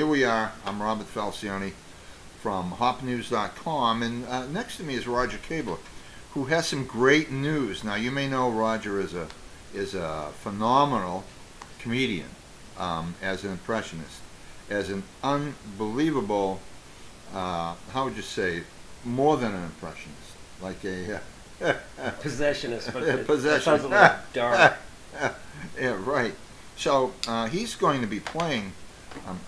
here we are. I'm Robert Falcioni from HopNews.com, and next to me is Roger Kabler, who has some great news. Now, you may know Roger is a phenomenal comedian, as an impressionist, as an unbelievable, how would you say, more than an impressionist, like a possessionist, but possessionist. That sounds a little dark. Yeah, right. So he's going to be playing,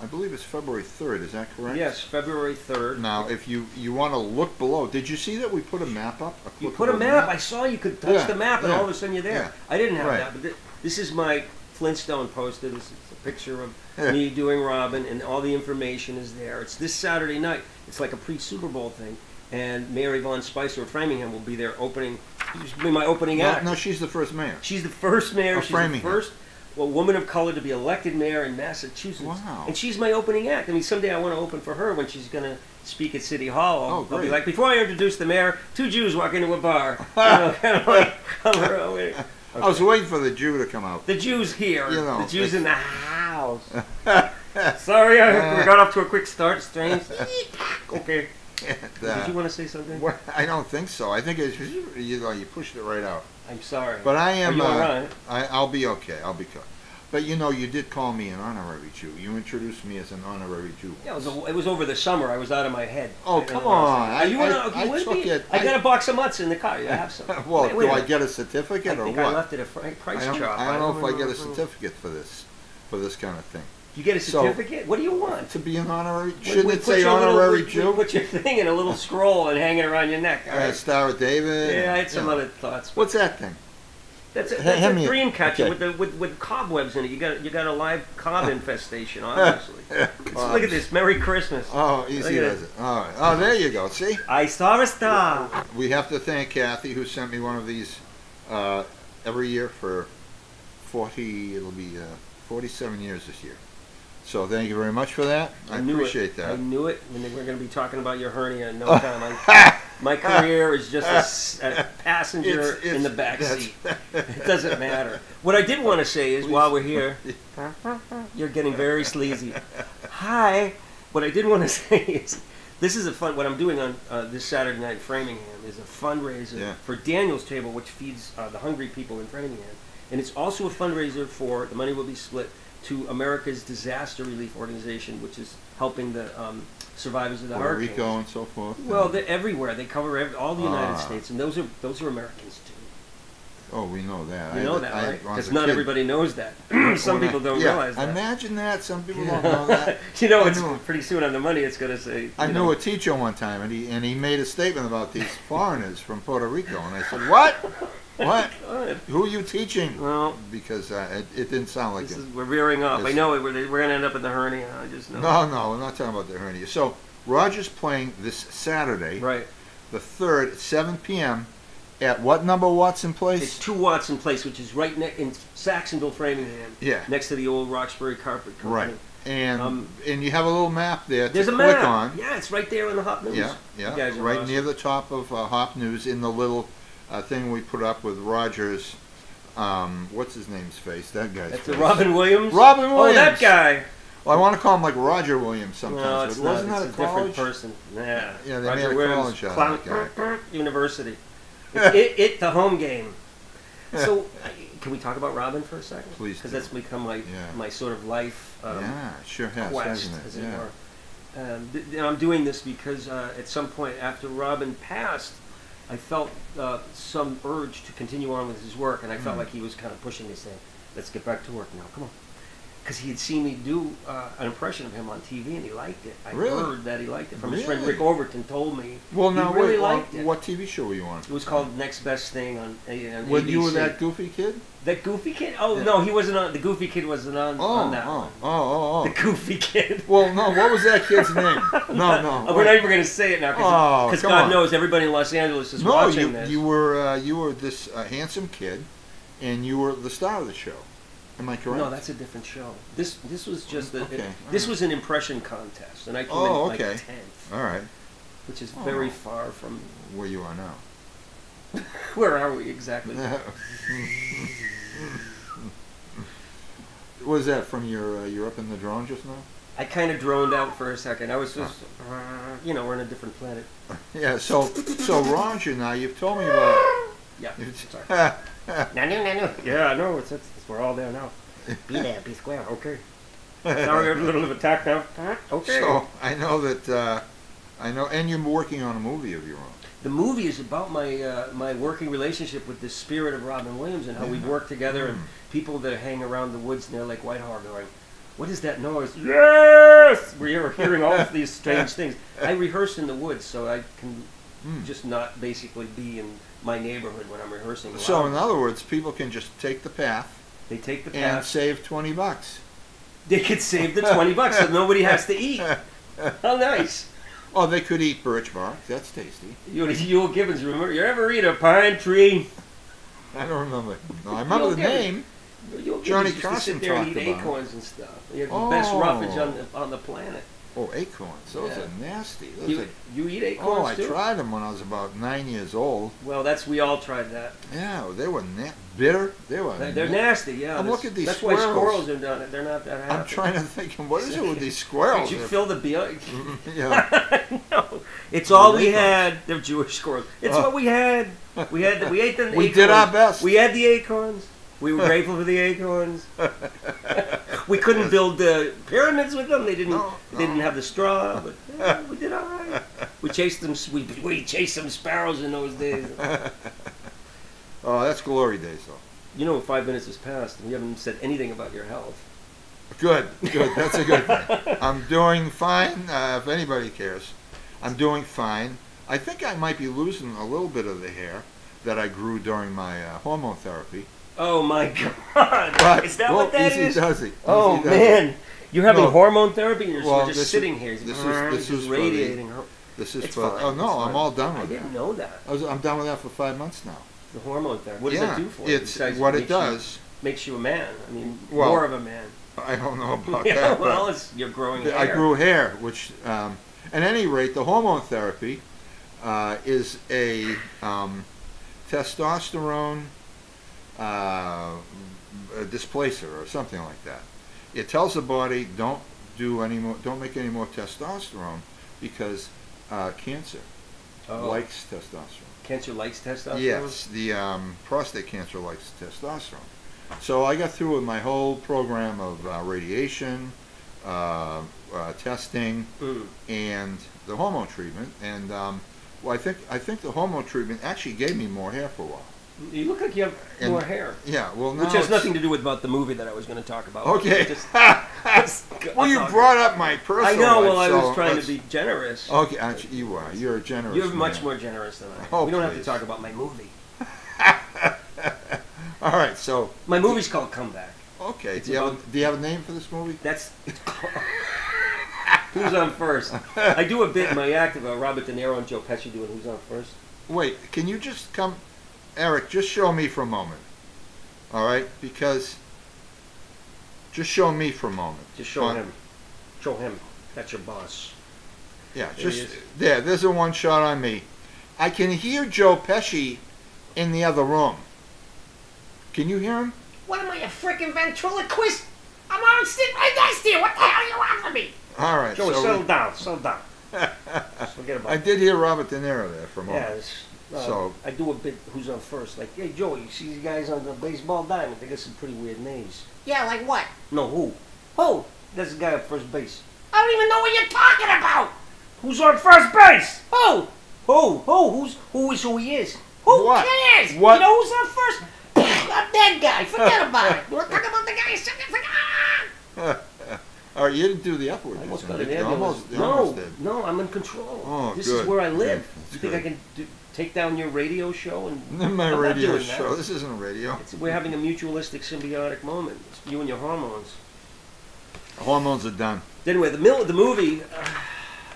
I believe it's February 3rd, is that correct? Yes, February 3rd. Now, if you want to look below, did you see that we put a map up? You put a map? I saw you could touch the map and all of a sudden you're there. Yeah. I didn't have that, but this is my Flintstone poster. This is a picture of me doing Robin, and all the information is there. It's this Saturday night. It's like a pre-Super Bowl thing. And Mayor Yvonne Spicer of Framingham will be there opening. She's be my opening act. No, she's the first mayor. She's the first mayor. She's Framingham. the first woman of color to be elected mayor in Massachusetts. Wow. And she's my opening act. I mean, someday I want to open for her when she's going to speak at City Hall. Great. I'll be like, before I introduce the mayor, two Jews walk into a bar. Kind of like, come around. Okay. I was waiting for the Jew to come out. The Jew's here. You know, the Jew's in the house. Sorry, we got off to a quick start. Strange. Okay. Did you want to say something? Well, I don't think so. I think it's, you pushed it right out. I'm sorry. But I am. Are you all right? I'll be okay. I'll be good. But you know, you did call me an honorary Jew. You introduced me as an honorary Jew. Yeah, it was over the summer. I was out of my head. Oh, come on! I got a box of mutts in the car. You have some. Well, do I get a certificate or what? I left it at Price Chop. I don't know if I get a certificate for this kind of thing. You get a certificate? What do you want? To be an honorary? Shouldn't it say honorary Jew? Put your thing in a little scroll and hang it around your neck. Star of David. Yeah, I had some other thoughts. What's that thing? That's a dream catcher with cobwebs in it. You got a live cob infestation, obviously. Look at this. Merry Christmas. Oh, easy does it. All right. Oh, there you go. See? I saw a star. We have to thank Kathy, who sent me one of these every year for 47 years this year. So thank you very much for that. I appreciate that. I knew it. And we're going to be talking about your hernia in no time. My career is just a passenger in the back seat. It doesn't matter. What I did want to say is, while we're here, you're getting very sleazy. Hi. What I did want to say is, this is what I'm doing on this Saturday night in Framingham is a fundraiser for Daniel's Table, which feeds the hungry people in Framingham. And it's also a fundraiser for, the money will be split to America's Disaster Relief Organization, which is helping the survivors of the hurricanes. Puerto Rico and so forth. Well, they're everywhere. They cover all the United States, and those are Americans too. Oh, we know that. You know that, right? Because not everybody knows that. Some people don't realize that. Imagine that. Some people don't know that. You know, it's pretty soon on the money. It's going to say. I knew a teacher one time, and he made a statement about these foreigners from Puerto Rico, and I said, "What? What? Who are you teaching?" Well, because it didn't sound like it. We're veering off. I know we're going to end up in the hernia. I just know. No, we're not talking about the hernia. So Roger's playing this Saturday, right? The 3rd, at 7 p.m. At what number Watson Place? It's 2 Watson Place, which is right in Saxonville, Framingham. Yeah. Next to the old Roxbury Carpet Company. Right. And you have a little map there to click on. Yeah, it's right there in the HopNews. Yeah. Right near the top of HopNews in the little thing we put up with Roger's, what's his name's face? That guy's face. That's Robin Williams? Robin Williams. Oh, that guy. Well, I want to call him like Roger Williams sometimes. No, it's not. Wasn't that a different person. Yeah. Yeah, they Roger made a Williams, college out of that guy. University. It's the home game. So, can we talk about Robin for a second? Please. Because that's become my sort of life sure has, quest, as it were. And I'm doing this because at some point after Robin passed, I felt some urge to continue on with his work, and I felt like he was kind of pushing me, saying, "Let's get back to work now. Come on." Because he had seen me do an impression of him on TV, and he liked it. I heard that he liked it from his friend Rick Overton. Told me. Well, now he really liked it. What TV show were you on? It was called Next Best Thing on ABC. When you were that goofy kid? That goofy kid? Oh no, he wasn't on. The goofy kid wasn't on that one. Oh. The goofy kid. Well, no. What was that kid's name? No. We're not even going to say it now because God knows everybody in Los Angeles is watching this. You were this handsome kid, and you were the star of the show. Am I correct? No, that's a different show. This was just this was an impression contest, and I came in like 10th. All right. Which is very far from where you are now. Where are we exactly? Was that from your you're up in the drone just now? I kind of droned out for a second. I was just, you know, we're on a different planet. Yeah. So Roger, now you've told me about. Yeah. Sorry. Nanu. Yeah, no, it's we're all there now. Be there, be square. Okay. Now we're a little of attack now. Okay. So I know that and you're working on a movie of your own. The movie is about my working relationship with the spirit of Robin Williams and how we work together and people that hang around the woods near Lake Whitehall going, what is that noise? Yes! We're hearing all of these strange things. I rehearse in the woods so I can just not basically be in my neighborhood when I'm rehearsing. So in other words, people can just take the path. They take the path. And save $20. They could save the $20 so nobody has to eat. How nice. Oh, they could eat birch bark. That's tasty. Yule Gibbons, remember? You ever eat a pine tree? I don't remember. No, I remember the name. Johnny Carson sit there and talked eat about acorns and stuff. You have the best roughage on the planet. Oh, acorns. Those are nasty. You eat acorns too? I tried them when I was about 9 years old. Well, we all tried that. Yeah, they were bitter. They're nasty, yeah. Look at these That's squirrels. Why squirrels are done. They're not that happy. I'm trying to think, what is it with these squirrels? Did you fill the beer? Yeah. No. It's all we had. They're Jewish squirrels. It's what we had. We ate the acorns. We did our best. We had the acorns. We were grateful for the acorns. We couldn't build the pyramids with them. They didn't have the straw, but we did all right. We chased them. We chased some sparrows in those days. Oh, that's glory days, though. You know, 5 minutes has passed, and you haven't said anything about your health. Good. That's a good thing. I'm doing fine. If anybody cares, I'm doing fine. I think I might be losing a little bit of the hair that I grew during my hormone therapy. Oh my God! Is that what that is? Easy does it. Oh man, you're having hormone therapy, and you're just sitting here. This is radiating. This is for. Oh no, I'm all done with that. I didn't know that. I'm done with that for 5 months now. The hormone therapy. What does that do for you? It's what it does. Makes you a man. I mean, more of a man. I don't know about that. Well, you're growing hair. I grew hair, which, at any rate, the hormone therapy is a testosterone displacer or something like that. It tells the body don't make any more testosterone because cancer likes testosterone. Cancer likes testosterone? Yes, the prostate cancer likes testosterone. So I got through with my whole program of radiation, testing, and the hormone treatment. And well, I think the hormone treatment actually gave me more hair for a while. You look like you have more hair. Yeah, well, now which has nothing to do with about the movie that I was going to talk about. Okay. Well, you brought up my personal life. I know. Well, I was trying to be generous. Okay, you are. You're a generous. You're man. much more generous than I am. Oh, we don't have please. to talk about my movie. All right, so my movie's called Comeback. Okay. Do you have a name for this movie? Who's on first? I do a bit in my act about Robert De Niro and Joe Pesci doing Who's on First. Wait, can you just come, Eric? Just show me for a moment. All right, because just show me for a moment. Just show him. Show him. That's your boss. Yeah, there's a one shot on me. I can hear Joe Pesci in the other room. Can you hear him? What am I, a freaking ventriloquist? I'm on sitting right next to you. What the hell are you on for me? All right. Joe, settle down. Forget about it. I did hear Robert De Niro there for a moment. Yeah, so I do a bit Who's on First. Like, hey, Joe, you see these guys on the baseball diamond? They got some pretty weird names. Yeah, like what? No, who? Who? There's a guy at first base. I don't even know what you're talking about. Who's on first base? Who? Who is who he is? Who cares? What? You know who's on first? I'm that guy. Forget about it. We're talking about the guy who's second. All right, you didn't do the upward. Almost got an ambulance. No, I'm in control. Oh, this is where I live. Yeah, you think I can take down your radio show? My radio show. This isn't a radio. We're having a mutualistic, symbiotic moment. It's you and your hormones. The hormones are done. Anyway, the movie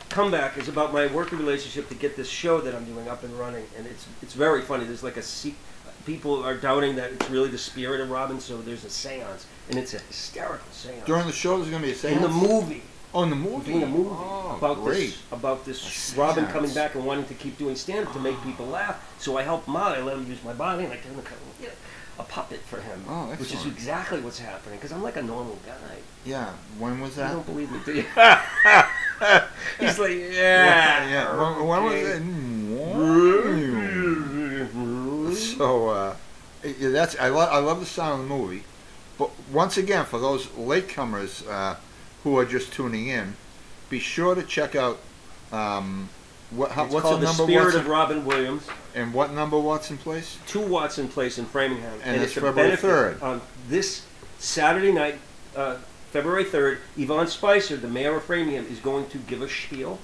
Comeback is about my working relationship to get this show that I'm doing up and running, and it's very funny. There's like people are doubting that it's really the spirit of Robin, so there's a seance, and it's a hysterical seance. During the show, there's going to be a seance? In the movie. Oh, in the movie? Doing a movie great. about this Robin coming back and wanting to keep doing stand-up to make people laugh, so I help him out. I let him use my body, and I tell him, a puppet for him, Oh, which is excellent. exactly what's happening. Because I'm like a normal guy. Yeah. When was You that? don't believe me, do you? He's like, yeah. Yeah. When was okay. it? So yeah, that's I love the sound of the movie, but once again, for those latecomers who are just tuning in, be sure to check out what's It's the called The number? Spirit What's of Robin Williams. and what number? What's in place? 2 Watson Place in Framingham, And it's a February benefit 3rd. on this Saturday night, February 3rd. Yvonne Spicer, the mayor of Framingham, is going to give a spiel,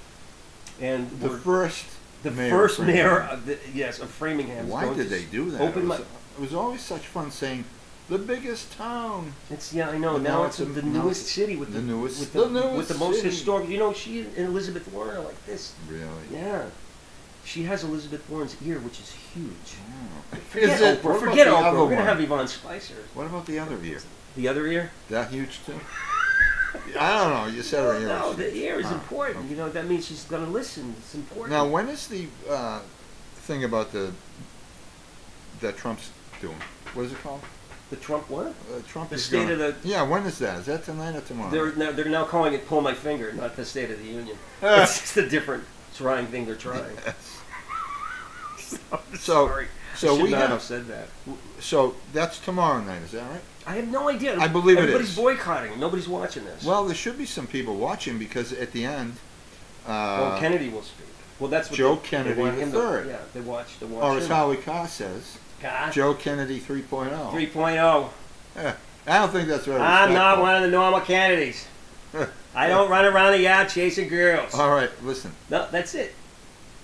and The first mayor first of mayor Framingham. of Framingham. is Why going did to they do that? Open It was always such fun saying the biggest town. It's I know. But Now now it's it's the now newest it's city with the newest- with the the newest most city. historic. You know, she and Elizabeth Warren are like this. Really? Yeah, she has Elizabeth Warren's ear, which is huge. Oh. Forget Is it? Oprah. What about Forget the Oprah. other We're gonna one? have Yvonne Spicer. What about the other ear? The other ear? That huge too? I don't know. You said her ear. No, was the huge. ear is Ah, important. okay. You know, that means she's gonna listen. It's important. Now, when is the thing about that Trump's doing? What is it called? the Trump what? Trump The is State gonna, of the. Yeah, when is that? Is that tonight or tomorrow? They're now calling it "Pull My Finger," not the State of the Union. It's just a different trying thing they're trying. I'm So- sorry. so I should we not have- have said that. So that's tomorrow night. Is that right? I have no idea. I believe it Everybody's is. boycotting it. Nobody's watching this. Well, there should be some people watching because at the end, Well, Kennedy will speak. Well, that's what Joe they Kennedy want him to- III. Yeah, they watch. or as Howie Carr says, God. Joe Kennedy 3.0. 3.0. I don't think that's very I'm not respectful. one of the normal Kennedys. I don't run around the yard chasing girls. All right, listen. No, that's it.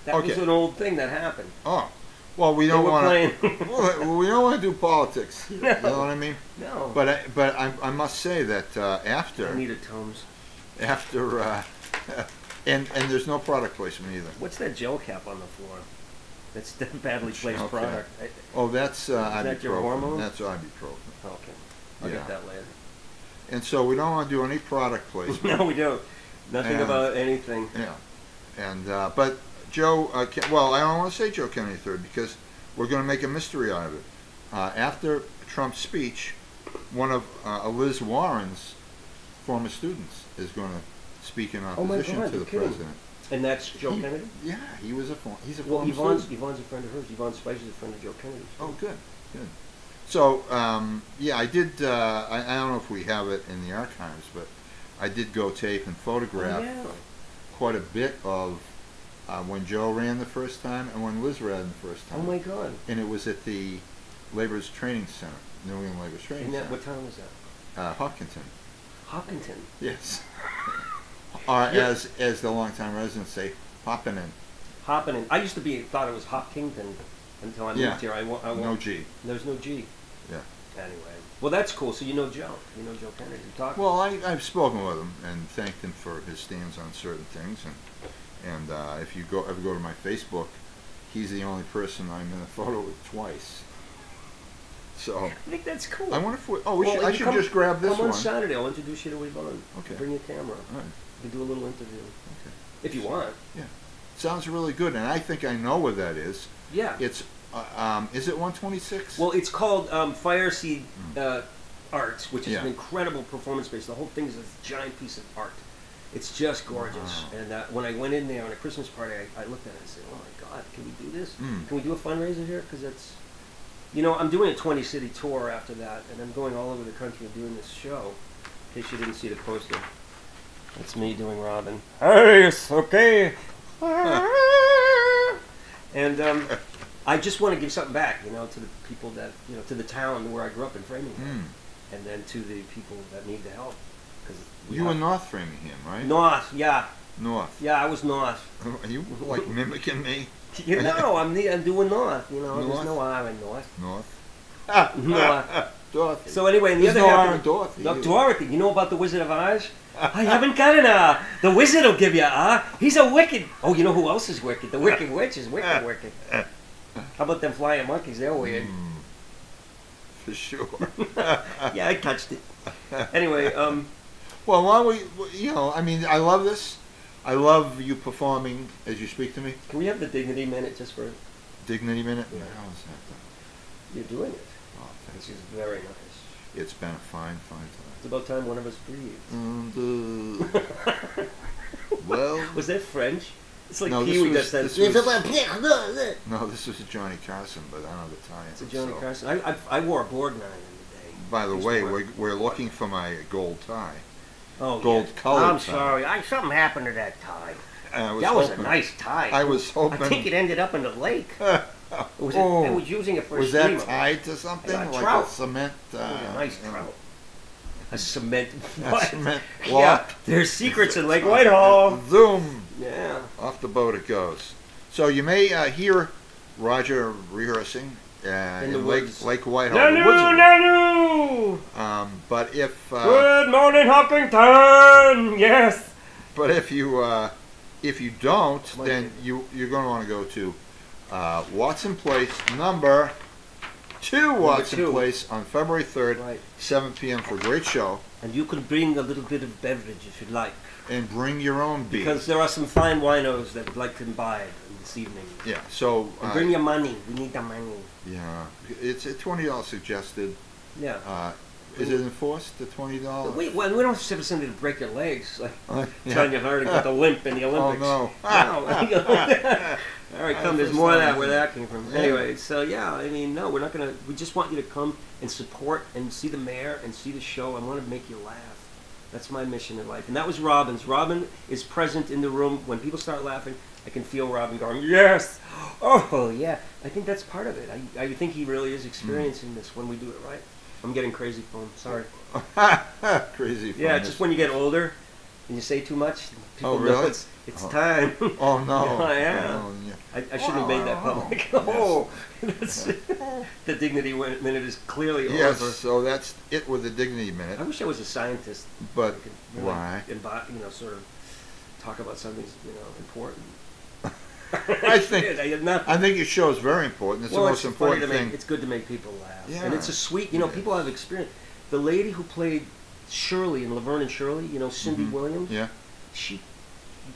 That was Okay. an old thing that happened. Oh, well, we They don't were want playing. to. We don't want to do politics. You know what I mean? No. But I must say that I after needed Tums. and there's no product placement either. What's that gel cap on the floor? That's the badly placed Okay. product. Oh, that's that your ibuprofen. hormone? That's ibuprofen. Okay. I'll Yeah. get that later. And so we don't want to do any product placement. No, we don't. Nothing And- about anything. Yeah. And but Joe, well, I don't want to say Joe Kennedy III because we're going to make a mystery out of it. After Trump's speech, one of Liz Warren's former students is going to speak in Oh my opposition God, to the you're kidding. president. And that's Joe He- Kennedy? Yeah, he's a Well, former Yvonne's student. a friend of hers. Yvonne Spicer's a friend of Joe Kennedy. Oh, good. So, yeah, I did. I don't know if we have it in the archives, but I did go tape and photograph Oh, yeah. quite a bit of when Joe ran the first time and when Liz ran the first Oh time. my God. And it was at the Labor's Training Center, New England Labor's Training And that, Center. what town was that? Hopkinton. Hopkinton. Yes. Or Yeah. as the longtime residents say, Hoppinin. Hopkinton. I used to thought it was Hopkinton until I Yeah. moved here. No G. There's no G. Yeah. Anyway. Well, that's cool. So you know Joe. You know Joe Kennedy. You talk. Well, I've spoken with him and thanked him for his stance on certain things, and if you ever go to my Facebook, he's the only person I'm in a photo with twice. So I think that's cool. I wonder if Well, I you should come- just grab this come one. on Saturday. I'll introduce you to Yvonne. Okay. Bring your camera. All right. We can do a little interview. Okay. If you want. Sounds really good, and I think I know where that is. Yeah. It's is it 126? Well, it's called Fireseed Arts, which is Yeah. an incredible performance space. The whole thing is a giant piece of art. It's just gorgeous. Wow. And when I went in there on a Christmas party, I looked at it and said, "Oh my God, can we do this? Mm. Can we do a fundraiser here?" Because it's, I'm doing a 20-city tour after that, and I'm going all over the country and doing this show. In case you didn't see the poster, that's me doing Robin. Hey, it's okay. And I just want to give something back, to the people that, to the town where I grew up in Framingham, and then to the people that need the help. Cause You were North Framingham, right? North, yeah, North. I was North. Are you like mimicking me? I'm doing North. There's North? no R in North. North. North. Dorothy. So anyway, and the There's other no half R of in Dorothy. No, either. Dorothy. You know about the Wizard of Oz? I haven't got an R. The Wizard will give you an R. He's a wicked. Oh, you know who else is wicked? The Wicked Witch is wicked. How about them flying monkeys? They're weird. For sure. Yeah, I touched it. Anyway, Well, why don't we, I mean, I love this. I love you performing as you speak to me. can we have the dignity minute just for Dignity minute? Yeah. How is that? you're doing it? Oh, which thank is you. very nice. It's been a fine, fine It's about time one of us breathed. time. Well, Was that French? It's like no, Pee-wee this does was, that. no, this was Johnny Carson, but I don't know the time. It's a Johnny so. Carson. I wore a Borgnine in the day. By the Used way, to wear- we're looking for my gold tie. Oh, Gold yeah. colored I'm tie. sorry. Something happened to that tie. That was a nice tie. I was hoping. I think it ended up in the lake. I was using it for a Was streamer. that tied to something? A Like trout. a cement? It was a nice trout. A cement. A What? cement Yeah, block. there's secrets in Lake Whitehall. Zoom! Yeah. Off the boat it goes. So you may hear Roger rehearsing In the in woods. Lake Whitehall. Nanu, the woods of- nanu. But if Good morning, Huffington. Yes. but if you don't, Might then you're going to want to go to Watson Place, number 2 Watson 2. Place on February 3rd, Right. 7 p.m. for a great show. And you can bring a little bit of beverage if you'd like, And bring your own beer. because there are some fine winos that would like to imbibe this evening. Yeah, so And bring your money. We need the money. yeah, it's a $20 suggested. Yeah. Is it enforced, the $20? We don't have somebody to break your legs, like Yeah. trying your hard to get the limp in the Olympics. Oh, no. No. All right, come. There's more of that where that. that came from. Yeah. Anyway, so yeah, I mean, no, we're not gonna. We just want you to come and support and see the mayor and see the show. I want to make you laugh. That's my mission in life, and that was Robin's. Robin is present in the room when people start laughing. I can feel Robin going, yes, oh yeah. I think that's part of it. I think he really is experiencing this when we do it right. I'm getting crazy phone. Sorry. Crazy fun. Yeah, just when you get older and you say too much, people know really? it's time. Oh, no. Yeah. Oh, yeah. I shouldn't have made that public. Oh, that's, the dignity minute is clearly Yes, over. so that's it with the Dignity Minute. I wish I was a scientist. But I could really why? sort of talk about something, important. I think I had nothing. I think your show is very important. It's the most funny important to thing. it's good to make people laugh. Yeah. And it's a sweet, It people is. have experience. The lady who played Shirley in Laverne and Shirley, Cindy Mhm. Williams, Yeah. she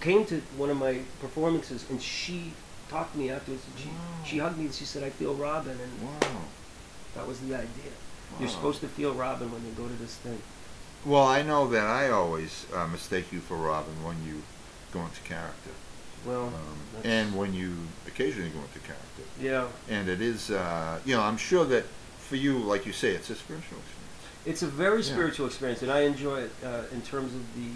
came to one of my performances and she talked to me afterwards. And she hugged me and she said, I feel Robin. And Wow. that was the idea. You're Wow. supposed to feel Robin when you go to this thing. Well, I know that I always mistake you for Robin when you go into character, Well, that's- and when you occasionally go into character. yeah. And it is, I'm sure that for you, like you say, it's a spiritual experience. It's a very Yeah. spiritual experience, and I enjoy it in terms of the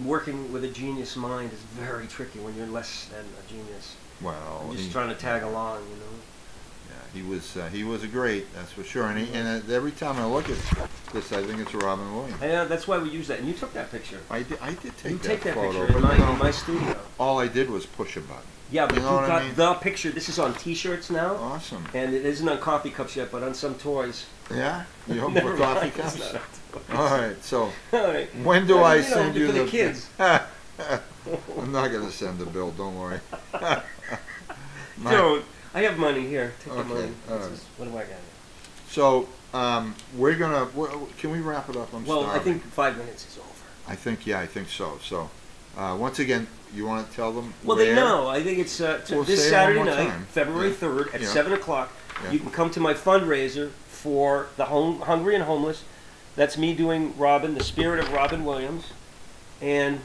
working with a genius mind is very tricky when you're less than a genius. Well, I'm just trying to tag along, Yeah, he was a great, that's for sure. And every time I look at this, I think it's Robin Williams. And that's why we use that. And you took that picture. I did take You that take that photo, picture in but my studio. all I did was push a button. Yeah, but You know what I got mean? the picture. This is on T-shirts now, Awesome. and it isn't on coffee cups yet, but on some toys. Yeah, you hope Never for coffee mind, it's cups. not on toys. All right, so All right. when do I You know, send you for the kids? I'm not going to send the bill. Don't worry. My- Don't. I have money here. Take the Okay, money. all This right. is- what do I got? So we're gonna. Can we wrap it up? I'm Well, I starving. think 5 minutes is over. I think so. So once again, you want to tell them? Well, where? they know. I think it's Well, this say it Saturday one more night, time. February Yeah. 3rd at Yeah. 7 o'clock. Yeah. You can come to my fundraiser for the hungry and homeless. That's me doing Robin, the spirit of Robin Williams, and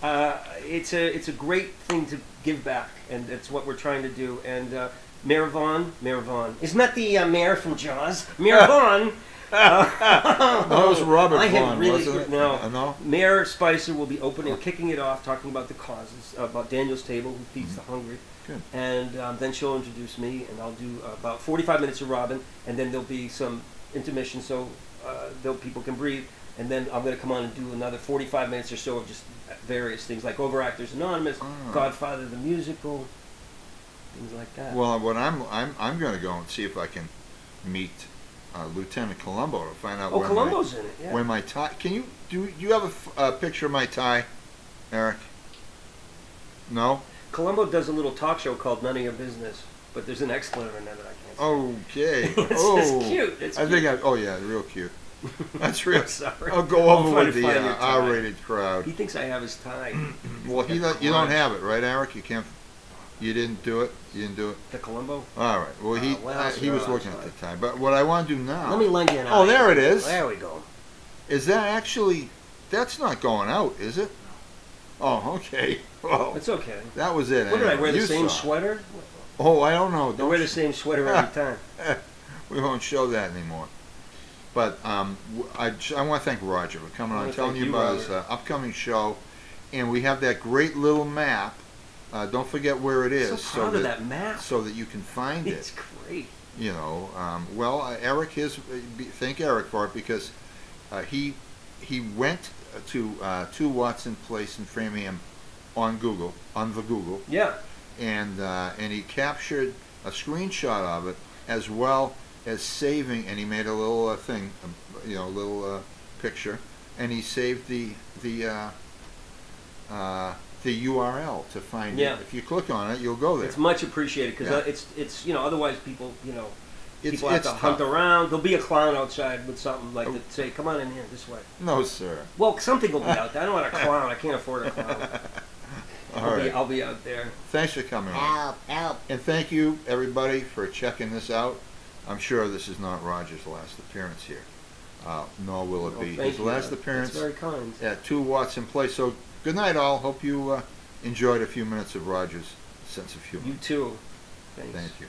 it's a great thing to give back, and that's what we're trying to do. And Mayor Vaughn, isn't that the mayor from Jaws? Mayor Vaughn. That was Robert I had Vaughn, really wasn't it? no. No. Mayor Spicer will be opening, kicking it off, talking about the causes, about Daniel's Table, who feeds the hungry. Good. And then she'll introduce me, and I'll do about 45 minutes of Robin, and then there'll be some intermission so people can breathe. And then I'm going to come on and do another 45 minutes or so of just various things like Overactors Anonymous, Ah. Godfather the Musical, things like that. Well, what I'm going to go and see if I can meet Lieutenant Colombo to find out where Columbo's in it, yeah. where my tie. Can you you have a picture of my tie, Eric? No. Columbo does a little talk show called None of Your Business, but there's an exclamation in there that I can't say. Okay. It's oh, just cute. It's I cute. think oh yeah, real cute. That's real. I'm sorry. I'll go I'll over try with to the find your tie. R-rated crowd. He thinks I have his tie. Well, you don't have it, right, Eric? You can't. You didn't do it? You didn't do it? The Columbo? All right. Well, he was looking at the time. But what I want to do now... Let me lend you an eye. Oh, there it is. There we go. Is that actually... That's not going out, is it? Oh, okay. Well, It's okay. that was it. What did I anyway. wear the You same saw it. sweater? Oh, I don't know. I wear the same sweater every time. We won't show that anymore. But I want to thank Roger for coming on, telling you about his upcoming show. And we have that great little map. Don't forget where it is. So proud of that map. So that you can find it. It's great. You know, Eric thank Eric for it because he went to 2 Watson Place in Framingham on the Google. Yeah. And he captured a screenshot of it as well as saving, and he made a little thing, a little picture, and he saved the URL to find it. If you click on it, you'll go there. It's much appreciated because it's otherwise people people have to tough. hunt around. There'll be a clown outside with something like to say, "Come on in here this way." No, sir. Well, something will be out there. I don't want a clown. I can't afford a clown. I'll be out there. Thanks for coming on. Help. And thank you, everybody, for checking this out. I'm sure this is not Roger's last appearance here. Nor will it be his last appearance That's very kind. at 2 Watson Place. So, good night, all. Hope you enjoyed a few minutes of Roger's sense of humor. You too. Thanks. Thank you.